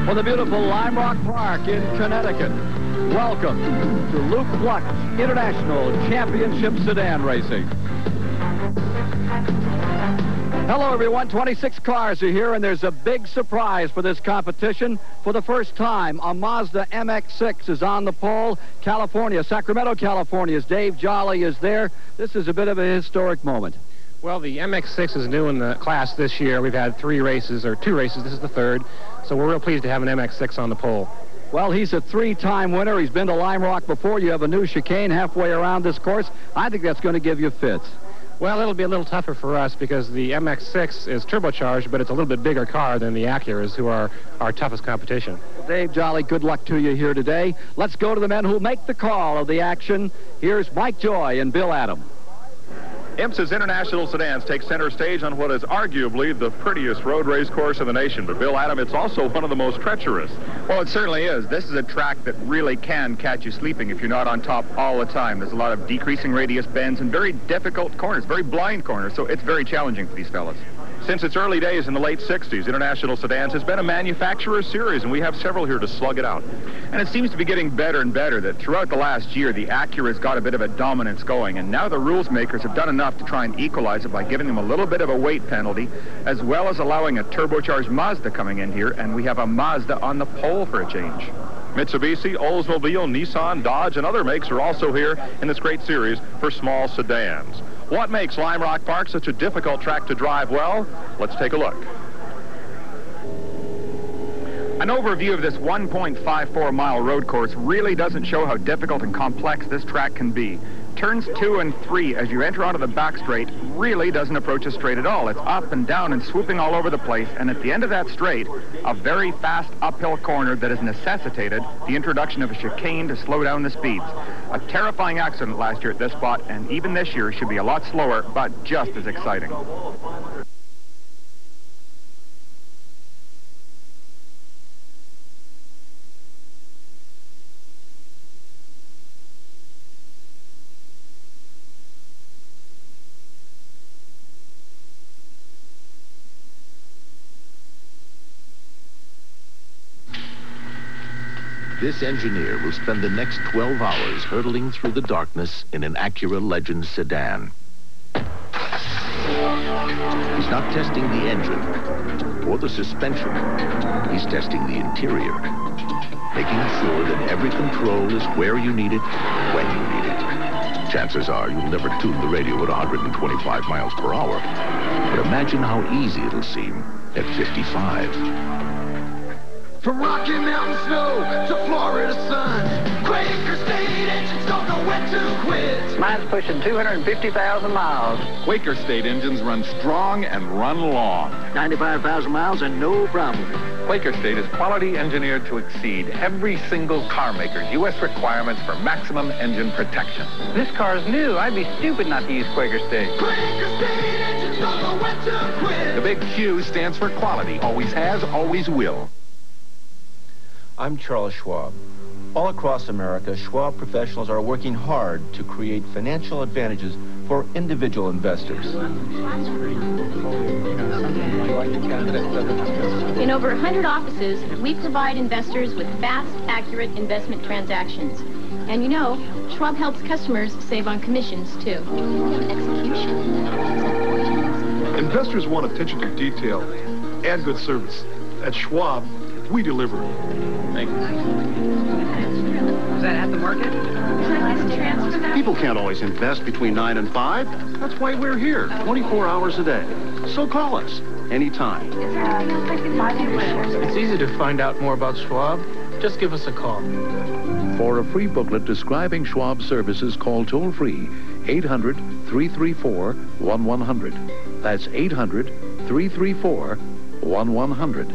from the beautiful Lime Rock Park in Connecticut. Welcome to Luke Luck's International Championship Sedan Racing. Hello, everyone. 26 cars are here, and there's a big surprise for this competition. For the first time, a Mazda MX-6 is on the pole. California, Sacramento, California's Dave Jolly is there. This is a bit of a historic moment. Well, the MX-6 is new in the class this year. We've had 2 races. This is the 3rd. So we're real pleased to have an MX-6 on the pole. Well, he's a 3-time winner. He's been to Lime Rock before. You have a new chicane halfway around this course. I think that's going to give you fits. Well, it'll be a little tougher for us because the MX-6 is turbocharged, but it's a little bit bigger car than the Acuras, who are our toughest competition. Dave Jolly, good luck to you here today. Let's go to the men who make the call of the action. Here's Mike Joy and Bill Adam. IMSA's International Sedans take center stage on what is arguably the prettiest road race course in the nation. But, Bill Adam, it's also one of the most treacherous. Well, it certainly is. This is a track that really can catch you sleeping if you're not on top all the time. There's a lot of decreasing radius bends and very difficult corners, very blind corners, so it's very challenging for these fellas. Since its early days in the late 60s, International Sedans has been a manufacturer series, and we have several here to slug it out. And it seems to be getting better and better that throughout the last year, the Acura's got a bit of a dominance going, and now the rules makers have done enough to try and equalize it by giving them a little bit of a weight penalty, as well as allowing a turbocharged Mazda coming in here, and we have a Mazda on the pole for a change. Mitsubishi, Oldsmobile, Nissan, Dodge, and other makes are also here in this great series for small sedans. What makes Lime Rock Park such a difficult track to drive well? Let's take a look. An overview of this 1.54-mile road course really doesn't show how difficult and complex this track can be. Turns 2 and 3 as you enter onto the back straight really doesn't approach a straight at all. It's up and down and swooping all over the place, and at the end of that straight, a very fast uphill corner that has necessitated the introduction of a chicane to slow down the speeds. A terrifying accident last year at this spot, and even this year should be a lot slower, but just as exciting. This engineer will spend the next 12 hours hurtling through the darkness in an Acura Legend sedan. He's not testing the engine or the suspension. He's testing the interior, making sure that every control is where you need it, when you need it. Chances are you'll never tune the radio at 125 miles per hour. But imagine how easy it'll seem at 55. From Rocky Mountain snow to Florida sun, Quaker State engines don't know when to quit. Mine's pushing 250,000 miles. Quaker State engines run strong and run long. 95,000 miles and no problem. Quaker State is quality engineered to exceed every single car maker's U.S. requirements for maximum engine protection. This car's new. I'd be stupid not to use Quaker State. Quaker State engines don't know when to quit. The big Q stands for quality. Always has, always will. I'm Charles Schwab. All across America, Schwab professionals are working hard to create financial advantages for individual investors. In over 100 offices, we provide investors with fast, accurate investment transactions. And you know, Schwab helps customers save on commissions, too. Investors want attention to detail and good service. At Schwab, we deliver. Is that at the market? People can't always invest between 9 and 5. That's why we're here 24 hours a day. So call us anytime. It's easy to find out more about Schwab. Just give us a call. For a free booklet describing Schwab services, call toll-free 800-334-1100. That's 800-334-1100.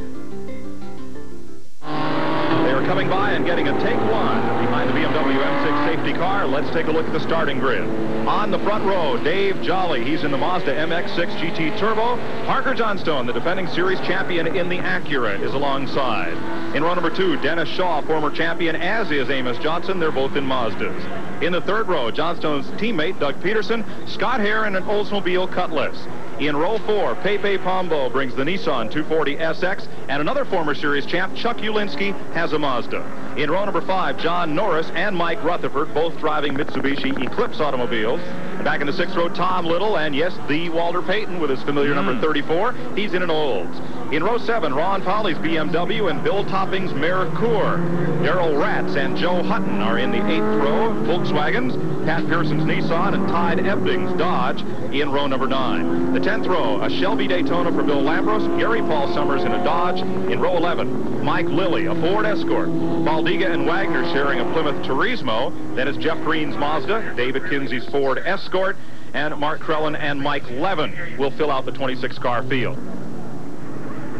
Coming by and getting a take one behind the BMW M6 safety car. Let's take a look at the starting grid. On the front row, Dave Jolly. He's in the Mazda MX-6 GT Turbo. Parker Johnstone, the defending series champion in the Acura, is alongside. In row number 2, Dennis Shaw, former champion, as is Amos Johnson. They're both in Mazdas. In the third row, Johnstone's teammate, Doug Peterson, Scott Hare, and an Oldsmobile Cutlass. In row 4, PEPE POMBO brings the Nissan 240 SX, and another former series champ, Chuck ULINSKI, has a Mazda. In row number 5, John Norris and Mike Rutherford, both driving Mitsubishi Eclipse automobiles. And back in the 6th row, Tom Little, and yes, the Walter Payton with his familiar number 34. He's in an Olds. In row 7, Ron Polly's BMW and Bill Topping's Mercure. Darrell Ratz and Joe Hutton are in the 8th row, Volkswagens. Pat Pearson's Nissan and Tide Ebding's Dodge in row number 9. The 10th row, a Shelby Daytona for Bill Lambros, Gary Paul Summers in a Dodge. In row 11, Mike Lilly, a Ford Escort. Baldiga and Wagner sharing a Plymouth Turismo. Then it's Jeff Green's Mazda, David Kinsey's Ford Escort, and Mark Krellen and Mike Levin will fill out the 26-car field.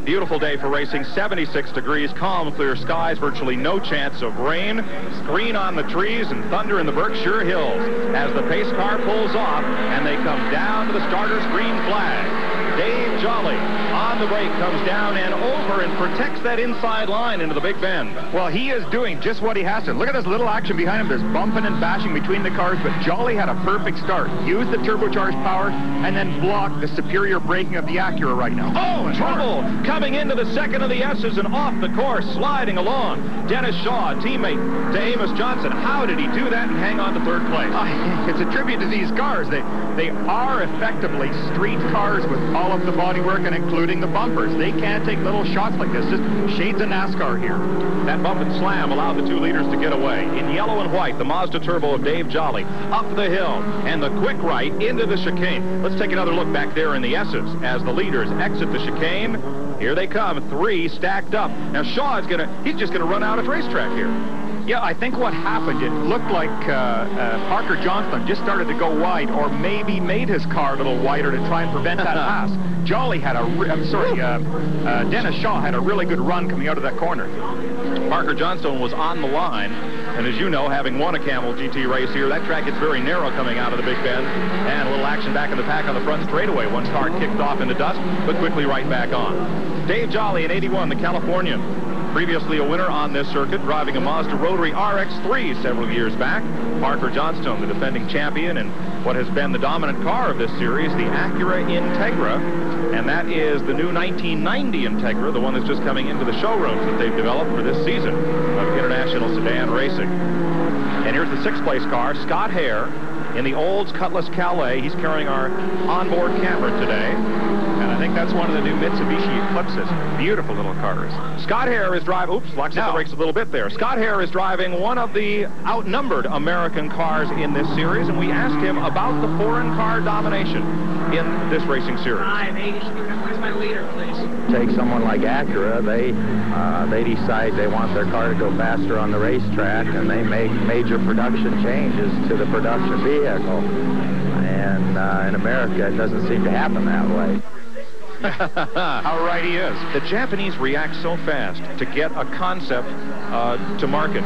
Beautiful day for racing, 76 degrees, calm, clear skies, virtually no chance of rain. Green on the trees and thunder in the Berkshire Hills as the pace car pulls off and they come down to the starter's green flag. Dave Jolly on the brake comes down and over and protects that inside line into the Big Bend. Well, he is doing just what he has to. Look at this little action behind him. There's bumping and bashing between the cars, but Jolly had a perfect start. Used the turbocharged power and then blocked the superior braking of the Acura right now. Oh, trouble! Coming into the second of the S's and off the course, sliding along. Dennis Shaw, a teammate to Amos Johnson. How did he do that and hang on to 3rd place? It's a tribute to these cars. They are effectively street cars with all of the bodywork and including the bumpers. They can't take little shots like this. Just shades of NASCAR here. That bump and slam allowed the 2 leaders to get away. In yellow and white, the Mazda Turbo of Dave Jolly up the hill and the quick right into the chicane. Let's take another look back there in the S's as the leaders exit the chicane. Here they come, 3 stacked up. Now Shaw is he's just gonna run out of racetrack here. Yeah, I think what happened, it looked like Parker Johnstone just started to go wide, or maybe made his car a little wider to try and prevent that pass. Jolly had Dennis Shaw had a really good run coming out of that corner. Parker Johnstone was on the line, and as you know, having won a Camel GT race here, that track gets very narrow coming out of the Big Bend, and a little action back in the pack on the front straightaway. One car kicked off into dust, but quickly right back on. Dave Jolly in 81, the Californian. Previously a winner on this circuit, driving a Mazda Rotary RX-3 several years back. Parker Johnstone, the defending champion, and what has been the dominant car of this series, the Acura Integra. And that is the new 1990 Integra, the one that's just coming into the showrooms that they've developed for this season of international sedan racing. And here's the 6th place car, Scott Hare, in the Olds Cutlass Calais. He's carrying our onboard camera today. And I think that's one of the new Mitsubishi Eclipses. Beautiful little cars. Scott Hare is driving, locks up the brakes a little bit there. Scott Hare is driving one of the outnumbered American cars in this series, and we asked him about the foreign car domination in this racing series. Where's my leader, please? Take someone like Acura, they decide they want their car to go faster on the racetrack, and they make major production changes to the production vehicle. And in America, it doesn't seem to happen that way. How right he is. The Japanese react so fast to get a concept to market.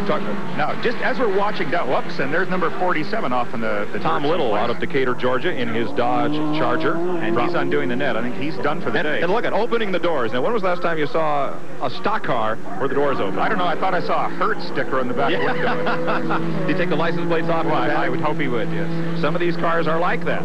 Now, just as we're watching that, whoops, and there's number 47 off in the Tom Little out of Decatur, Georgia, in his Dodge Charger. And he's undoing the net. I think he's done for the day. And look at opening the doors. Now, when was the last time you saw a stock car where the doors open? I don't know. I thought I saw a Hertz sticker on the back window. Did he take the license plates off? Well, I would hope he would, yes. Some of these cars are like that.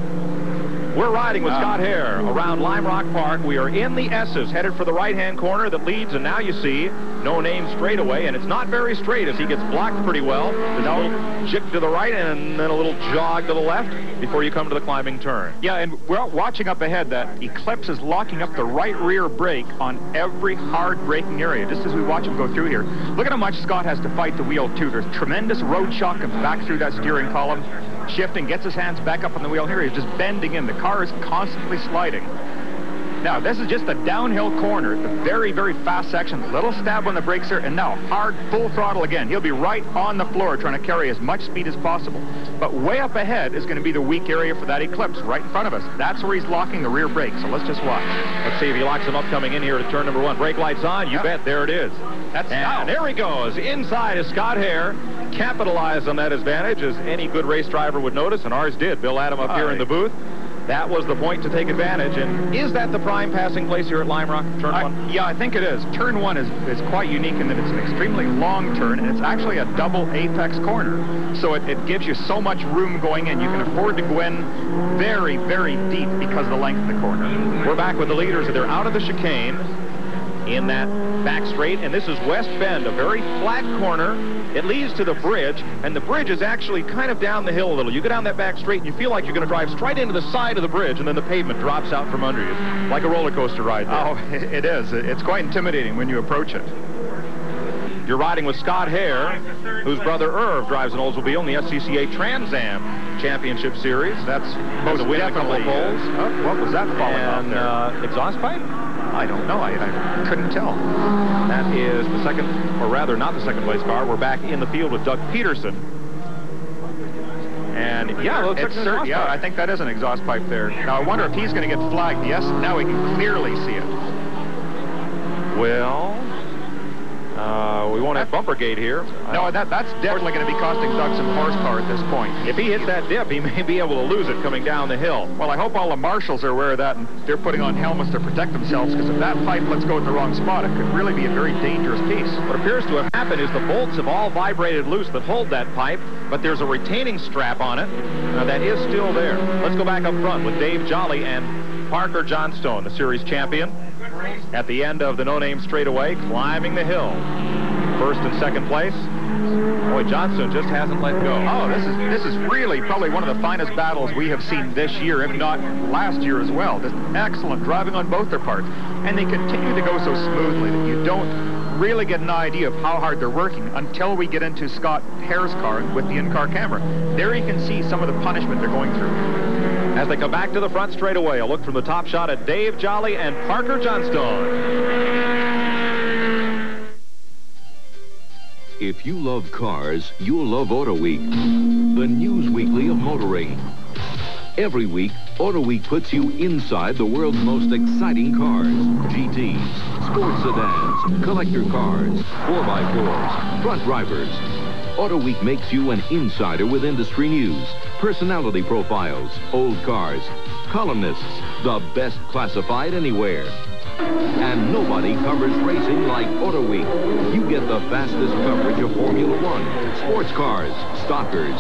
We're riding with Scott Hare around Lime Rock Park. We are in the S's, headed for the right-hand corner that leads, and now you see no name straightaway, and it's not very straight as he gets blocked pretty well. There's a little jick to the right and then a little jog to the left before you come to the climbing turn. Yeah, and we're watching up ahead. That Eclipse is locking up the right rear brake on every hard braking area, just as we watch him go through here. Look at how much Scott has to fight the wheel, too. There's tremendous road shock and back through that steering column. Shifting, gets his hands back up on the wheel. Here he's just bending in. The car is constantly sliding. Now, this is just a downhill corner, the very, very fast section. Little stab on the brakes here, and now hard, full throttle again. He'll be right on the floor trying to carry as much speed as possible. But way up ahead is going to be the weak area for that Eclipse, right in front of us. That's where he's locking the rear brake, so let's just watch. Let's see if he locks them up coming in here to turn number 1. Brake lights on, you bet, there it is. And there he goes. Inside is Scott Hare. Capitalized on that advantage, as any good race driver would notice, and ours did. Bill Adam up here in the booth. That was the point to take advantage. And is that the prime passing place here at Lime Rock, turn one? Yeah, I think it is. Turn one is quite unique in that it's an extremely long turn, and it's actually a double apex corner. So it gives you so much room going in. You can afford to go in very, very deep because of the length of the corner. We're back with the leaders. They're out of the chicane in that back straight, and this is West Bend, a very flat corner. It leads to the bridge, and the bridge is actually kind of down the hill a little. You go down that back straight, and you feel like you're going to drive straight into the side of the bridge, and then the pavement drops out from under you, like a roller coaster ride there. Oh, it is. It's quite intimidating when you approach it. You're riding with Scott Hare, whose brother Irv drives an Oldsmobile in the SCCA Trans Am Championship Series. That's most to win a couple of poles. What was that falling off there? Exhaust pipe? I don't know. I couldn't tell. That is the second, or rather not the second place car. We're back in the field with Doug Peterson. And yeah, it looks like an exhaust pipe. Yeah, I think that is an exhaust pipe there. Now I wonder if he's going to get flagged. Yes, now we can clearly see it. Well, we won't have bumper gate here. No, that's definitely going to be costing Doug some horsepower at this point. If he hits that dip, he may be able to lose it coming down the hill. Well, I hope all the marshals are aware of that, and they're putting on helmets to protect themselves, because if that pipe lets go in the wrong spot, it could really be a very dangerous piece. What appears to have happened is the bolts have all vibrated loose that hold that pipe, but there's a retaining strap on it that is still there. Let's go back up front with Dave Jolly and Parker Johnstone, the series champion, at the end of the no-name straightaway, climbing the hill. First and second place. Boy, Johnstone just hasn't let go. Oh, this is really probably one of the finest battles we have seen this year, if not last year as well. Just excellent driving on both their parts. And they continue to go so smoothly that you don't really get an idea of how hard they're working until we get into Scott Hare's car with the in-car camera. There you can see some of the punishment they're going through. As they come back to the front straightaway, a look from the top shot at Dave Jolly and Parker Johnstone. If you love cars, you'll love Auto Week, the news weekly of motoring. Every week, Auto Week puts you inside the world's most exciting cars. GTs, sports sedans, collector cars, 4x4s, front drivers. Auto Week makes you an insider with industry news, personality profiles, old cars, columnists, the best classified anywhere. And nobody covers racing like Auto Week. You get the fastest coverage of Formula One, sports cars, stockers,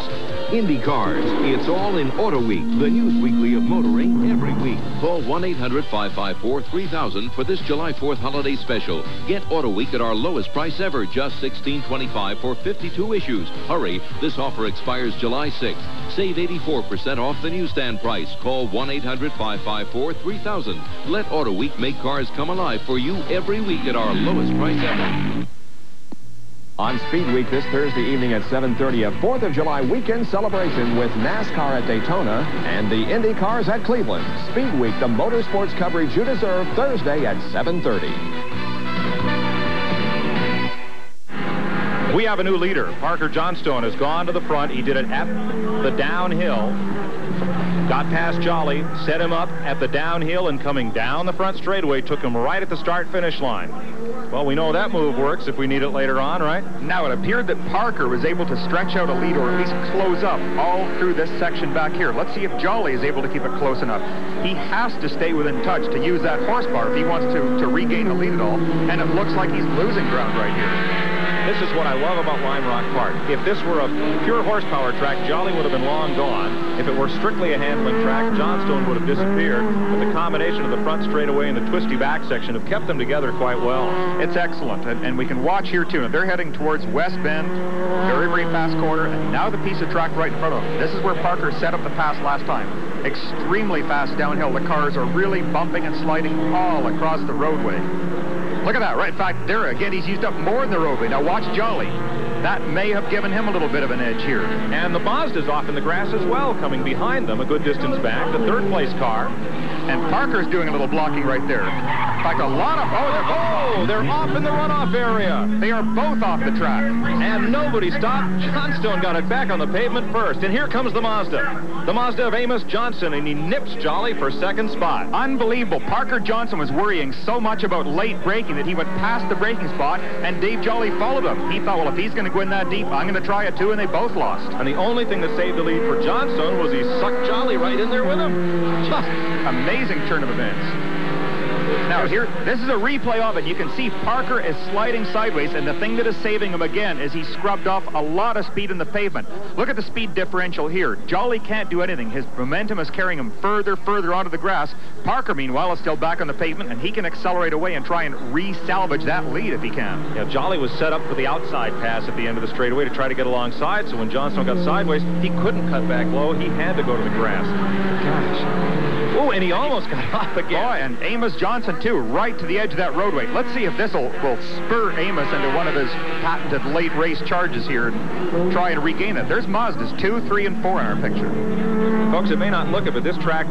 Indy cars. It's all in Auto Week, the news weekly of motoring every week. Call 1-800-554-3000 for this July 4th holiday special. Get Auto Week at our lowest price ever, just $16.25 for 52 issues. Hurry, this offer expires July 6th. Save 84% off the newsstand price. Call 1-800-554-3000. Let Auto Week make cars come alive for you every week at our lowest price ever. On Speed Week this Thursday evening at 7:30, a 4th of July weekend celebration with NASCAR at Daytona and the Indy cars at Cleveland. Speed Week, the motorsports coverage you deserve, Thursday at 7:30. We have a new leader. Parker Johnstone has gone to the front. He did it at the downhill. Got past Jolly, set him up at the downhill, and coming down the front straightaway, took him right at the start-finish line. Well, we know that move works if we need it later on, right? Now, it appeared that Parker was able to stretch out a lead or at least close up all through this section back here. Let's see if Jolly is able to keep it close enough. He has to stay within touch to use that horsepower if he wants to regain the lead at all, and it looks like he's losing ground right here. This is what I love about Lime Rock Park. If this were a pure horsepower track, Jolly would have been long gone. If it were strictly a handling track, Johnstone would have disappeared. But the combination of the front straightaway and the twisty back section have kept them together quite well. It's excellent, and we can watch here too. They're heading towards West Bend, very, very fast corner, and now the piece of track right in front of them. This is where Parker set up the pass last time. Extremely fast downhill. The cars are really bumping and sliding all across the roadway. Look at that, right? In fact, there again, he's used up more than the roadway. Now watch Jolly. That may have given him a little bit of an edge here. And the Mazda's off in the grass as well, coming behind them a good distance back. The third place car. And Parker's doing a little blocking right there. In fact, a lot of... Oh, they're off in the runoff area. They are both off the track. And nobody stopped. Johnstone got it back on the pavement first. And here comes the Mazda. The Mazda of Amos Johnson, and he nips Jolly for second spot. Unbelievable. Parker Johnson was worrying so much about late braking that he went past the braking spot, and Dave Jolly followed him. He thought, well, if he's going to go in that deep, I'm going to try it too, and they both lost. And the only thing that saved the lead for Johnstone was he sucked Jolly right in there with him. Just amazing turn of events. Now here, this is a replay of it. You can see Parker is sliding sideways, and the thing that is saving him again is he scrubbed off a lot of speed in the pavement. Look at the speed differential here. Jolly can't do anything. His momentum is carrying him further onto the grass. Parker, meanwhile, is still back on the pavement, and he can accelerate away and try and re-salvage that lead if he can. Yeah, Jolly was set up for the outside pass at the end of the straightaway to try to get alongside, so when Johnstone got sideways, he couldn't cut back low. He had to go to the grass. Gosh. Oh, and he almost got off again. Boy, and Amos Johnson, too, right to the edge of that roadway. Let's see if this will spur Amos into one of his patented late race charges here and try and regain it. There's Mazdas 2, 3, and 4 in our picture. Folks, it may not look it, but this track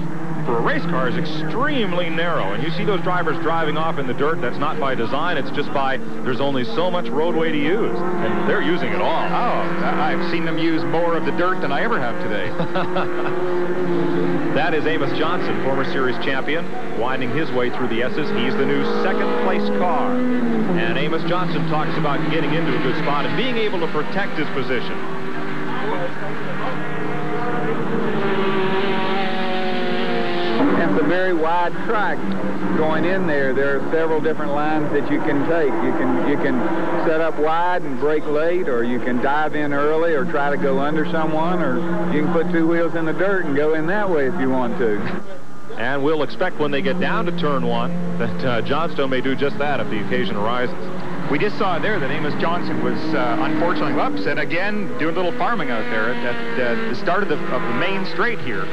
for a race car is extremely narrow. And you see those drivers driving off in the dirt. That's not by design. It's just by there's only so much roadway to use. And they're using it all. Oh, I've seen them use more of the dirt than I ever have today. That is Amos Johnson, former series champion, winding his way through the S's. He's the new second-place car. And Amos Johnson talks about getting into a good spot and being able to protect his position. It's a very wide track going in there. There are several different lines that you can take. You can set up wide and brake late, or you can dive in early or try to go under someone, or you can put two wheels in the dirt and go in that way if you want to. And we'll expect when they get down to turn one that Johnstone may do just that if the occasion arises. We just saw there that Amos Johnson was unfortunately upset again, doing a little farming out there at the start of the main straight here.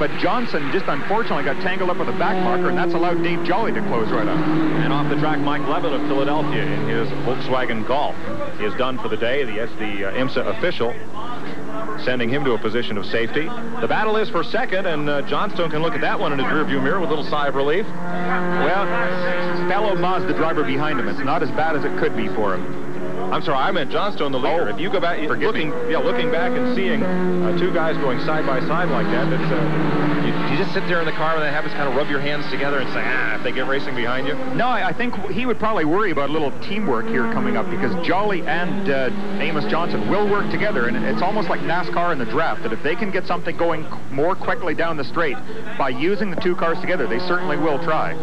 But Johnson just unfortunately got tangled up with a back marker, and that's allowed Dave Jolly to close right up. And off the track, Mike Levitt of Philadelphia in his Volkswagen Golf. He is done for the day. The IMSA official sending him to a position of safety. The battle is for second, and Johnstone can look at that one in his rearview mirror with a little sigh of relief. Well, fellow Mazda driver behind him. It's not as bad as it could be for him. I'm sorry, I meant Johnstone, the leader. Oh, if you go back, looking back and seeing two guys going side by side like that, you just sit there in the car and they have to kind of rub your hands together and say, if they get racing behind you. No, I think he would probably worry about a little teamwork here coming up, because Jolly and Amos Johnson will work together, and it's almost like NASCAR in the draft, that if they can get something going more quickly down the straight by using the two cars together, they certainly will try.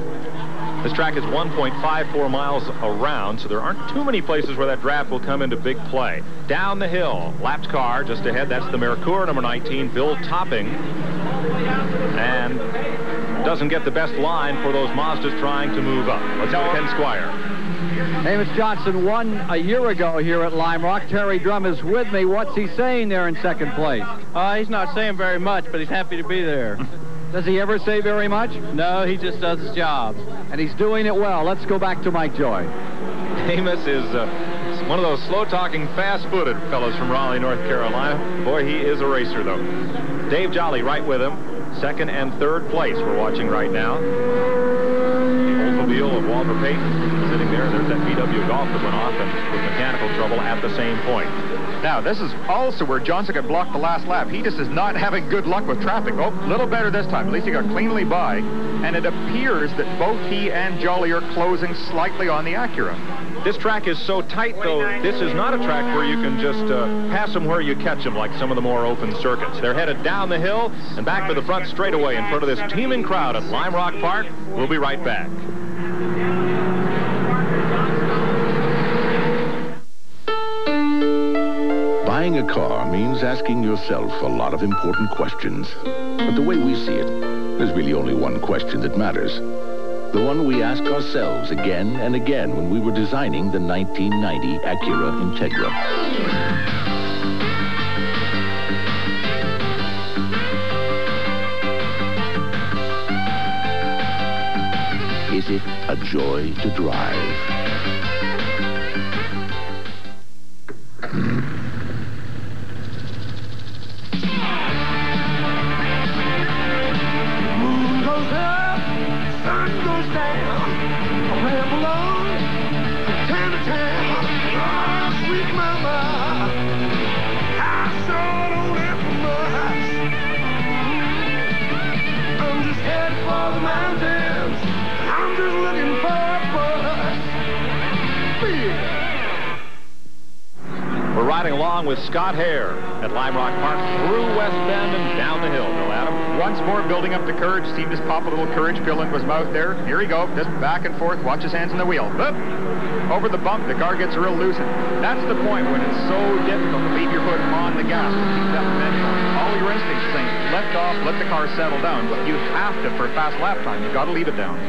This track is 1.54 miles around, so there aren't too many places where that draft will come into big play. Down the hill, lapped car just ahead. That's the Mercure, number 19, Bill Topping. And doesn't get the best line for those Mazdas trying to move up. Let's go to Ken Squire. Amos Johnson won a year ago here at Lime Rock. Terry Drum is with me. What's he saying there in second place? He's not saying very much, but he's happy to be there. Does he ever say very much? No, he just does his job. And he's doing it well. Let's go back to Mike Joy. Amos is one of those slow-talking, fast-footed fellows from Raleigh, North Carolina. Boy, he is a racer, though. Dave Jolly right with him. Second and third place we're watching right now. The Oldsmobile of Walter Payton sitting there. There's that VW Golf that went off and with mechanical trouble at the same point. Now, this is also where Johnson got blocked the last lap. He just is not having good luck with traffic. Oh, a little better this time. At least he got cleanly by. And it appears that both he and Jolly are closing slightly on the Acura. This track is so tight, though, this is not a track where you can just pass them where you catch them like some of the more open circuits. They're headed down the hill and back to the front straightaway in front of this teeming crowd at Lime Rock Park. We'll be right back. Buying a car means asking yourself a lot of important questions. But the way we see it, there's really only one question that matters. The one we ask ourselves again and again when we were designing the 1990 Acura Integra. Is it a joy to drive? Moon goes up, sun goes down, ramble on lead. We're riding along with Scott Hare at Lime Rock Park through West Bend and down the hill. Bill Adam. Once more building up the courage. See him just pop a little courage pill into his mouth there. Here he go, just back and forth. Watch his hands on the wheel. Boop. Over the bump, the car gets real loosened. That's the point when it's so difficult to leave your foot on the gas and keep that momentum going. All your instincts are saying, let off, let the car settle down. But you have to, for fast lap time, you've got to leave it down.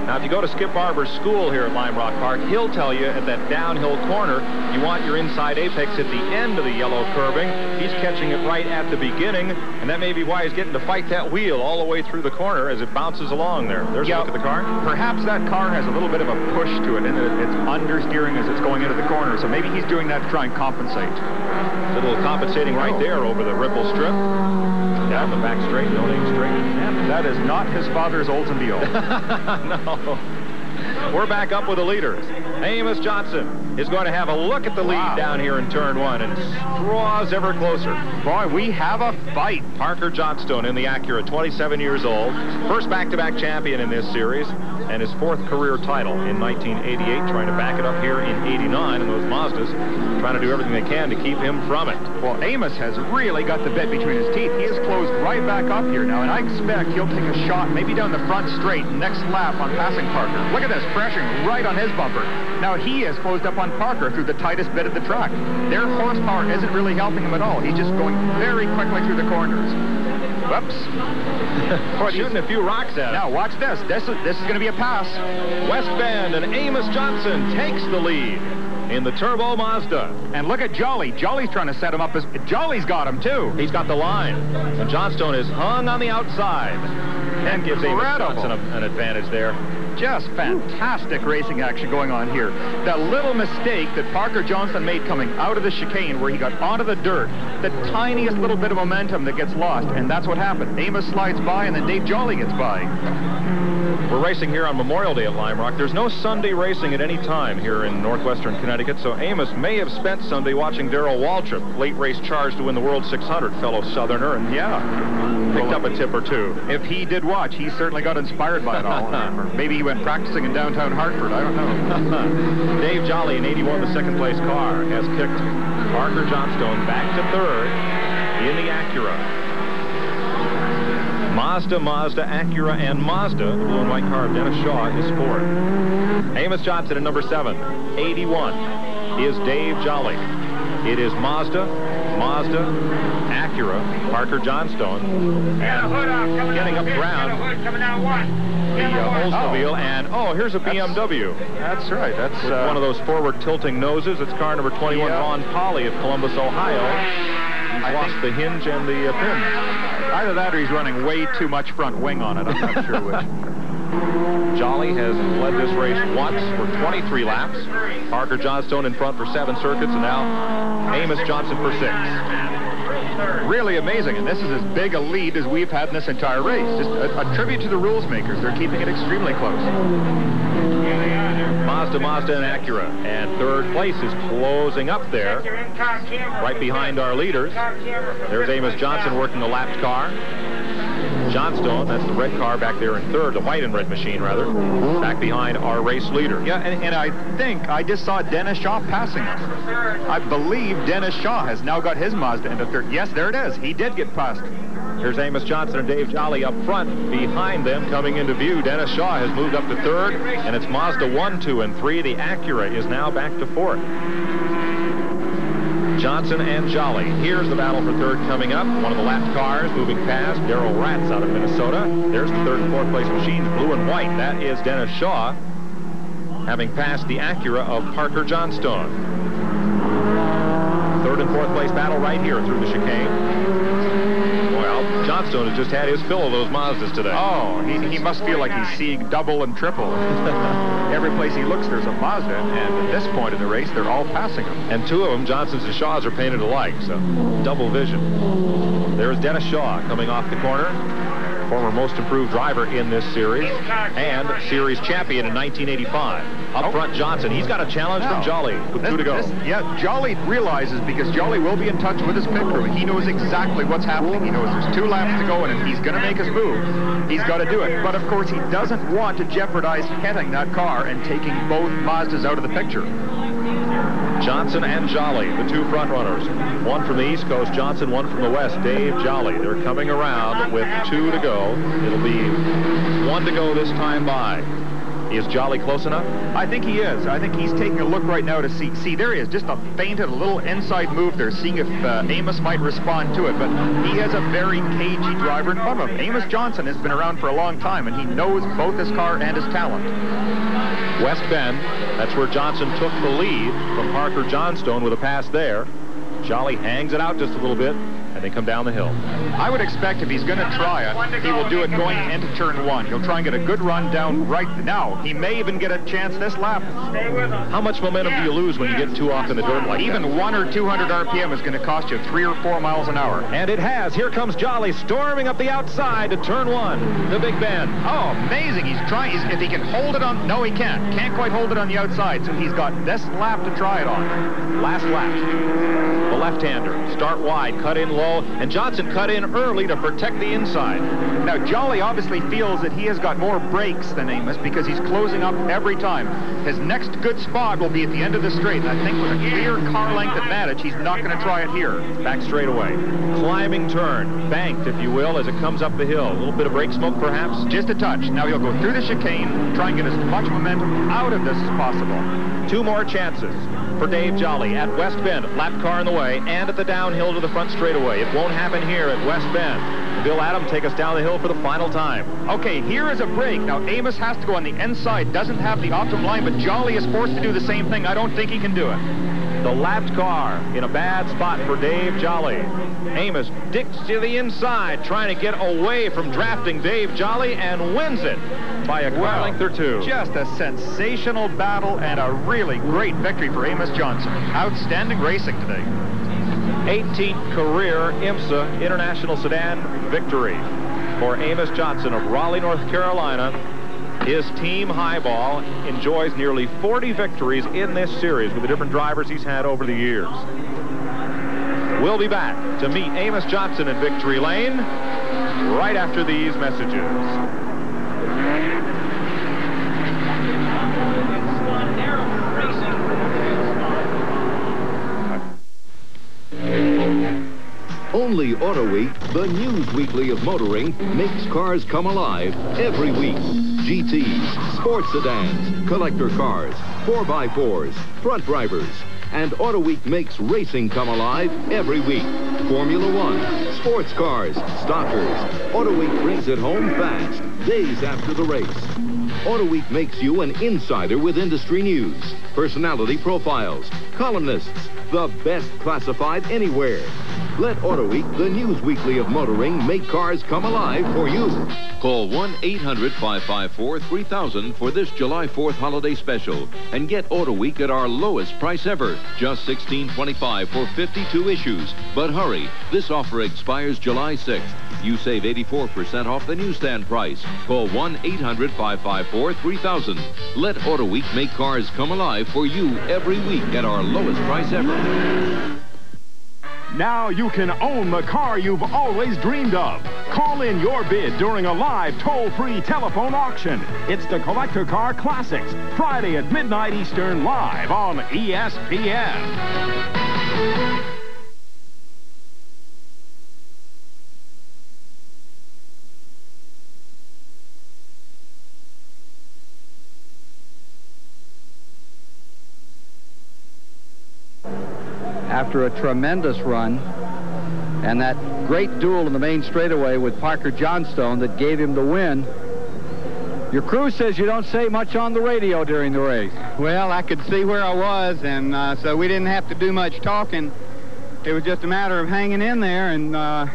Now, if you go to Skip Barber's school here at Lime Rock Park, he'll tell you at that downhill corner, you want your inside apex at the end of the yellow curving. He's catching it right at the beginning, and that may be why he's getting to fight that wheel all the way through the corner as it bounces along there. There's a look at the car. Perhaps that car has a little bit of a push to it, and it's understeering as it's going into the corner, so maybe he's doing that to try and compensate. A little compensating right there over the ripple strip. Down the back straight, no name straight. And that is not his father's Oldsmobile. No. We're back up with the leaders. Amos Johnson is going to have a look at the lead down here in turn one and draws ever closer. Boy, we have a fight. Parker Johnstone in the Acura, 27 years old. First back-to-back champion in this series and his fourth career title in 1988, trying to back it up here in 89 in those Mazdas, trying to do everything they can to keep him from it. Well, Amos has really got the bit between his teeth. He is closed right back up here now, and I expect he'll take a shot maybe down the front straight next lap on passing Parker. Look at this, pressuring right on his bumper. Now he is closed up on Parker through the tightest bit of the track. Their horsepower isn't really helping him at all. He's just going very quickly through the corners. Whoops. Shooting a few rocks at him. Now watch this. This is going to be a pass. West Bend, and Amos Johnson takes the lead in the turbo Mazda. And look at Jolly. Jolly's trying to set him up. Jolly's got him too. He's got the line. And Johnstone is hung on the outside. And gives Amos Johnson an advantage there. Just fantastic racing action going on here. That little mistake that Parker Johnstone made coming out of the chicane where he got onto the dirt, the tiniest little bit of momentum that gets lost, and that's what happened. Amos slides by, and then Dave Jolly gets by. We're racing here on Memorial Day at Lime Rock. There's no Sunday racing at any time here in northwestern Connecticut, so Amos may have spent Sunday watching Darrell Waltrip, late race charge to win the World 600, fellow Southerner, and picked up a tip or two. If he did watch, he certainly got inspired by it all. Or maybe he went practicing in downtown Hartford. I don't know. Dave Jolly in 81, the second place car, has kicked Parker Johnstone back to third in the Acura. Mazda, Acura, and Mazda, the blue and white car of Dennis Shaw, is fourth. Amos Johnson at number 7. 81 is Dave Jolly. It is Mazda, Acura, Parker Johnstone, and getting up ground, the Oldsmobile, and here's a BMW. That's right. That's with one of those forward tilting noses. It's car number 21, Vaughn Polly of Columbus, Ohio. He's lost the hinge and the pin. Either that or he's running way too much front wing on it. I'm not sure which. Jolly has led this race once for 23 laps. Parker Johnstone in front for 7 circuits, and now Amos Johnson for 6. Really amazing, and this is as big a lead as we've had in this entire race. Just a tribute to the rules makers. They're keeping it extremely close. Mazda, and Acura. And third place is closing up there, right behind our leaders. There's Amos Johnson working the lapped car. Johnstone, that's the red car back there in third, the white and red machine, rather, back behind our race leader. Yeah, and I think I just saw Dennis Shaw passing us. I believe Dennis Shaw has now got his Mazda into third. Yes, there it is. He did get past. Here's Amos Johnson and Dave Jolly up front. Behind them, coming into view, Dennis Shaw has moved up to third, and it's Mazda 1, 2, and 3. The Acura is now back to fourth. Johnson and Jolly. Here's the battle for third coming up. One of the lapped cars moving past, Darrell Ratz out of Minnesota. There's the third and fourth place machines, blue and white. That is Dennis Shaw, having passed the Acura of Parker Johnstone. Third and fourth place battle right here through the chicane. Well, Johnstone has just had his fill of those Mazdas today. Oh, he must feel like he's seeing double and triple. Every place he looks, there's a Mazda, and at this point in the race, they're all passing him. And two of them, Johnson's and Shaw's, are painted alike, so double vision. There's Dennis Shaw coming off the corner, former most improved driver in this series, and series champion in 1985. Up front, Johnson. He's got a challenge from Jolly with 2 to go. Jolly realizes, because Jolly will be in touch with his pit crew, he knows exactly what's happening. He knows there's 2 laps to go, and if he's going to make his move, he's got to do it. But, of course, he doesn't want to jeopardize hitting that car and taking both Mazdas out of the picture. Johnson and Jolly, the two front runners. One from the East Coast, Johnson, one from the West, Dave Jolly. They're coming around with 2 to go. It'll be 1 to go this time by. Is Jolly close enough? I think he is. I think he's taking a look right now to see. See, there he is, just a feinted, a little inside move there, seeing if Amos might respond to it. But he has a very cagey driver in front of him. Amos Johnson has been around for a long time, and he knows both his car and his talent. West Bend, that's where Johnson took the lead from Parker Johnstone with a pass there. Jolly hangs it out just a little bit, and they come down the hill. I would expect if he's going to try it, he will do it going into turn 1. He'll try and get a good run down right now. He may even get a chance this lap. How much momentum do you lose when you get too off in the dirt like even that? 1 or 200 RPM is going to cost you 3 or 4 miles an hour. And it has. Here comes Jolly storming up the outside to turn 1, the big bend. Oh, amazing. He's trying. If he can hold it on... No, he can't. Can't quite hold it on the outside, so he's got this lap to try it on. Last lap. The left-hander. Start wide, cut in low, and Johnson cut in early to protect the inside. Now, Jolly obviously feels that he has got more brakes than Amos because he's closing up every time. His next good spot will be at the end of the straight, and I think with a clear car length advantage, he's not going to try it here. Back straight away. Climbing turn, banked, if you will, as it comes up the hill. A little bit of brake smoke, perhaps? Just a touch. Now he'll go through the chicane, try and get as much momentum out of this as possible. 2 more chances for Dave Jolly at West Bend, lap car in the way, and at the downhill to the front straightaway. It won't happen here at West Bend. Bill Adam take us down the hill for the final time. Okay, here is a break. Now, Amos has to go on the inside, doesn't have the optimum line, but Jolly is forced to do the same thing. I don't think he can do it. The lapped car in a bad spot for Dave Jolly. Amos digs to the inside, trying to get away from drafting Dave Jolly, and wins it by a car length or 2. Just a sensational battle and a really great victory for Amos Johnson. Outstanding racing today. 18th career IMSA International Sedan victory for Amos Johnson of Raleigh, North Carolina. His team, Highball, enjoys nearly 40 victories in this series with the different drivers he's had over the years. We'll be back to meet Amos Johnson in Victory Lane right after these messages. Only Auto Week, the news weekly of motoring, makes cars come alive every week. GTs, sports sedans, collector cars, 4x4s, front drivers. And Auto Week makes racing come alive every week. Formula One, sports cars, stockers. Auto Week brings it home fast, days after the race. Auto Week makes you an insider with industry news, personality profiles, columnists, the best classified anywhere. Let Auto Week, the news weekly of motoring, make cars come alive for you. Call 1-800-554-3000 for this July 4th holiday special and get Auto Week at our lowest price ever, just $16.25 for 52 issues. But hurry, this offer expires July 6th. You save 84% off the newsstand price. Call 1-800-554-3000. Let Auto Week make cars come alive for you every week at our lowest price ever. Now you can own the car you've always dreamed of. Call in your bid during a live toll-free telephone auction. It's the Collector Car Classics, Friday at midnight Eastern, live on ESPN. After a tremendous run and that great duel in the main straightaway with Parker Johnstone that gave him the win, your crew says you don't say much on the radio during the race. Well, I could see where I was, and so we didn't have to do much talking. It was just a matter of hanging in there, and I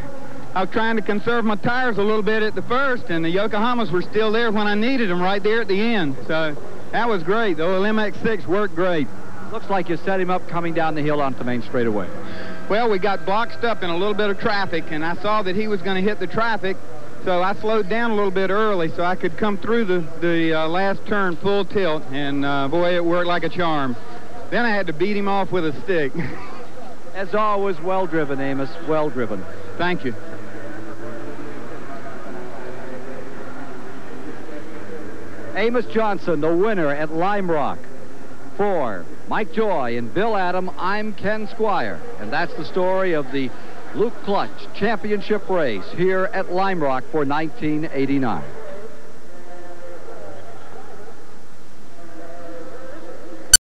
was trying to conserve my tires a little bit at the first, and the Yokohamas were still there when I needed them right there at the end. So that was great. The old MX-6 worked great. Looks like you set him up coming down the hill onto the main straightaway. Well, we got boxed up in a little bit of traffic, and I saw that he was going to hit the traffic, so I slowed down a little bit early so I could come through the last turn full tilt, and boy, it worked like a charm. Then I had to beat him off with a stick. As always, well driven, Amos, well driven. Thank you. Amos Johnson, the winner at Lime Rock. For Mike Joy and Bill Adam, I'm Ken Squire, and that's the story of the Luke Clutch Championship race here at Lime Rock for 1989.